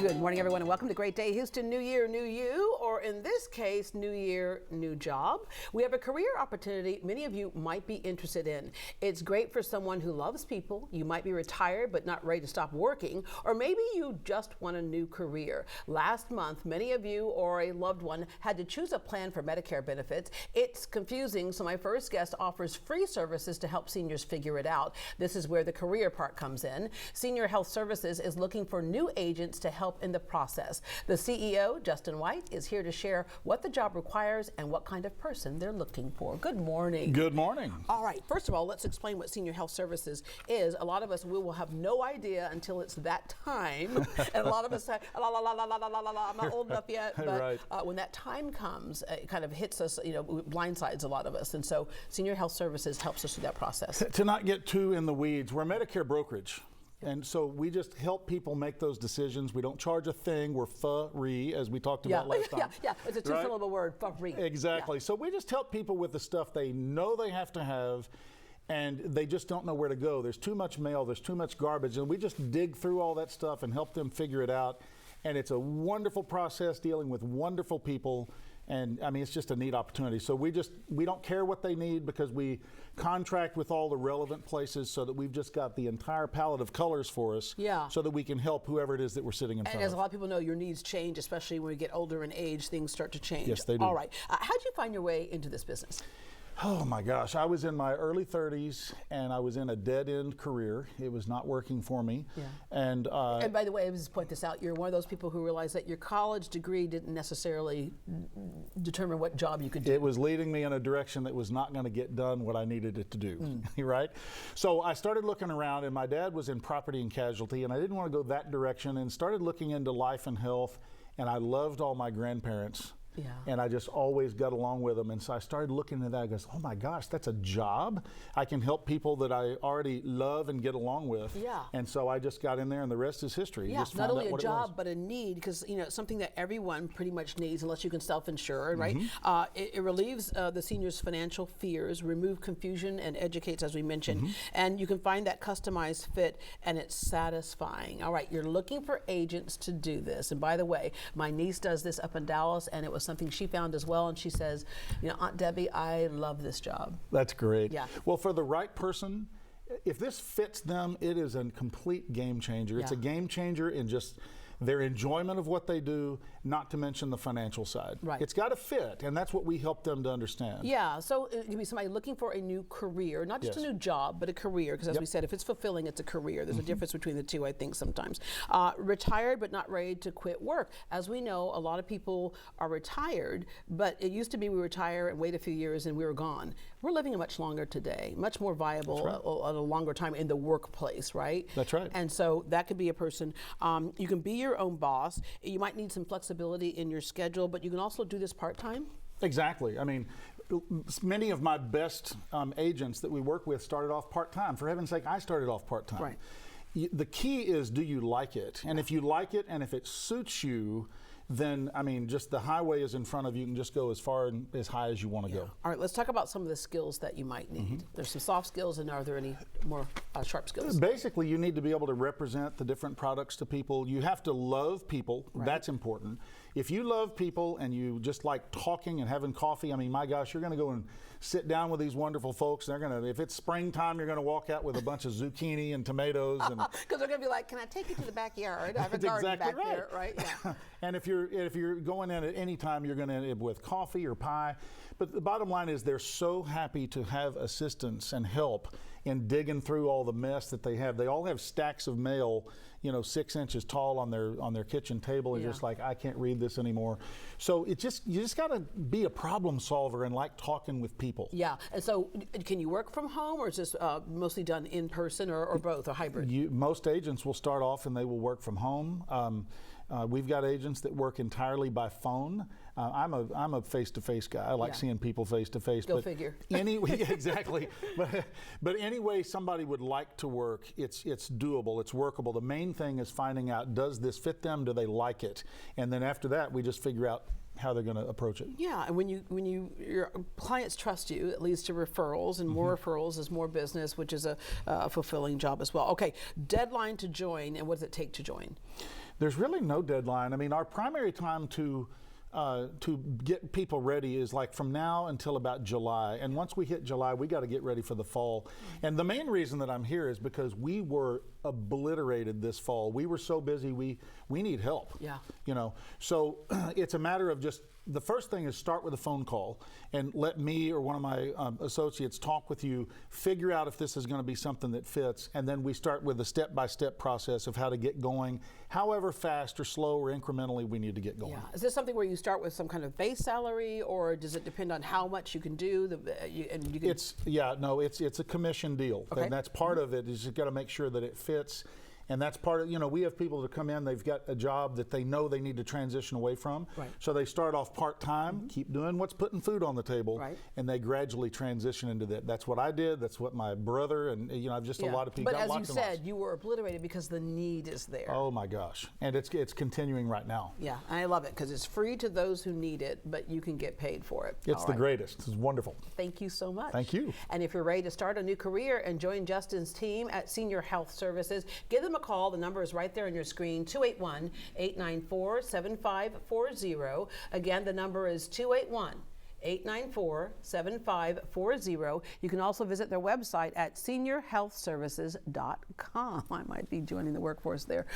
Good morning, everyone, and welcome to Great Day Houston. New year, new you, or in this case, new year, new job. We have a career opportunity many of you might be interested in. It's great for someone who loves people. You might be retired but not ready to stop working, or maybe you just want a new career. Last month, many of you or a loved one had to choose a plan for Medicare benefits. It's confusing, so my first guest offers free services to help seniors figure it out. This is where the career part comes in. Senior Health Services is looking for new agents to help in the process. The CEO, Justin White, is here to share what the job requires and what kind of person they're looking for. Good morning. Good morning. All right, first of all, let's explain what Senior Health Services is. A lot of us will have no idea until it's that time. And a lot of us say, la, la, la, la, la, la, la, la, I'm not old enough yet. But right. When that time comes, it kind of hits us, blindsides a lot of us. And so Senior Health Services helps us through that process. To not get too in the weeds, we're a Medicare brokerage. And so we just help people make those decisions. We don't charge a thing. We're free, as we talked about last time. Yeah, it's a two-syllable word, free. Exactly. Yeah. So we just help people with the stuff they know they have to have, and they just don't know where to go. There's too much mail. There's too much garbage. And we just dig through all that stuff and help them figure it out. And it's a wonderful process dealing with wonderful people. And I mean, it's just a neat opportunity. So we don't care what they need because we contract with all the relevant places so that we've just got the entire palette of colors for us. Yeah. So that we can help whoever it is that we're sitting in front of. And as a lot of people know, your needs change, especially when we get older in age, things start to change. Yes, they do. All right. How did you find your way into this business? Oh my gosh, I was in my early 30s and I was in a dead-end career. It was not working for me. Yeah. And by the way, I just point this out, you're one of those people who realize that your college degree didn't necessarily determine what job you could do. It was leading me in a direction that was not going to get done what I needed it to do, right? So I started looking around, and my dad was in property and casualty, and I didn't want to go that direction, and started looking into life and health, and I loved all my grandparents. Yeah. And I just always got along with them. And so I started looking at that. I goes, oh my gosh, that's a job. I can help people that I already love and get along with. Yeah. And so I just got in there, and the rest is history. Yeah, not only a job, but a need, because it's something that everyone pretty much needs unless you can self-insure, right? It relieves the seniors' financial fears, remove confusion, and educates, as we mentioned. And you can find that customized fit, and it's satisfying. All right, you're looking for agents to do this. And by the way, my niece does this up in Dallas, and it was something she found as well, and she says, Aunt Debbie, I love this job. That's great. Yeah. Well, for the right person, if this fits them, it is a complete game changer. Yeah. It's a game changer in just their enjoyment of what they do, not to mention the financial side. Right. It's got to fit, and that's what we help them to understand. Yeah, so it can be somebody looking for a new career, not just a new job, but a career, because as we said, if it's fulfilling, it's a career. There's a difference between the two, I think, sometimes. Retired but not ready to quit work. As we know, a lot of people are retired, but it used to be we retire and wait a few years and we were gone. We're living a much longer today, much more viable, a longer time in the workplace, right? That's right. And so that could be a person. You can be your own boss. You might need some flexibility in your schedule, but you can also do this part-time. Exactly. I mean, many of my best agents that we work with started off part-time. For heaven's sake, I started off part-time. Right. The key is, do you like it? And if you like it and if it suits you, then, I mean, just the highway is in front of you. You can just go as far and as high as you want to go. All right, let's talk about some of the skills that you might need. There's some soft skills, and are there any more sharp skills? Basically, you need to be able to represent the different products to people. You have to love people. Right. That's important. If you love people and you just like talking and having coffee, I mean, my gosh, you're going to go and sit down with these wonderful folks. They're going to, if it's springtime, you're going to walk out with a bunch of zucchini and tomatoes. Because they're going to be like, can I take you to the backyard? I have a garden back there, right? Yeah. And if you're going in at any time, you're going to end up with coffee or pie. But the bottom line is they're so happy to have assistance and help in digging through all the mess that they have. They all have stacks of mail, 6 inches tall on their kitchen table, and just like, I can't read this anymore. So you just got to be a problem solver and like talking with people. Yeah. And so can you work from home, or is this mostly done in person, or both, or hybrid? Most agents will start off and they will work from home. We've got agents that work entirely by phone. I'm a face-to-face guy. I like seeing people face-to-face. Go figure. Exactly. But any way somebody would like to work, it's doable, it's workable. The main thing is finding out, does this fit them? Do they like it? And then after that, we just figure out how they're going to approach it. Yeah, and when your clients trust you, it leads to referrals, and more referrals is more business, which is a fulfilling job as well. Okay, deadline to join, and what does it take to join? There's really no deadline. I mean, our primary time to get people ready is like from now until about July. And once we hit July, we got to get ready for the fall. And the main reason that I'm here is because we were obliterated this fall. We were so busy, we need help. Yeah. You know, so it's a matter of just, the first thing is start with a phone call and let me or one of my associates talk with you, figure out if this is going to be something that fits, and then we start with a step-by-step process of how to get going, however fast or slow or incrementally we need to get going. Yeah. Is this something where you start with some kind of base salary, or does it depend on how much you can do? It's a commission deal, Okay. and that's part of it. Is you got to make sure that it fits. And that's part of, we have people that come in, they've got a job that they know they need to transition away from. Right. So they start off part-time, keep doing what's putting food on the table, Right. and they gradually transition into that. That's what I did, that's what my brother, and I've just a lot of people. But got as you lots and lots. said, you were obliterated because the need is there. Oh my gosh, and it's continuing right now. Yeah, and I love it because it's free to those who need it, but you can get paid for it. It's All the right. greatest, it's wonderful. Thank you so much. Thank you. And if you're ready to start a new career and join Justin's team at Senior Health Services, give them a call. The number is right there on your screen, 281-894-7540. Again, the number is 281-894-7540. You can also visit their website at seniorhealthservices.com. I might be joining the workforce there.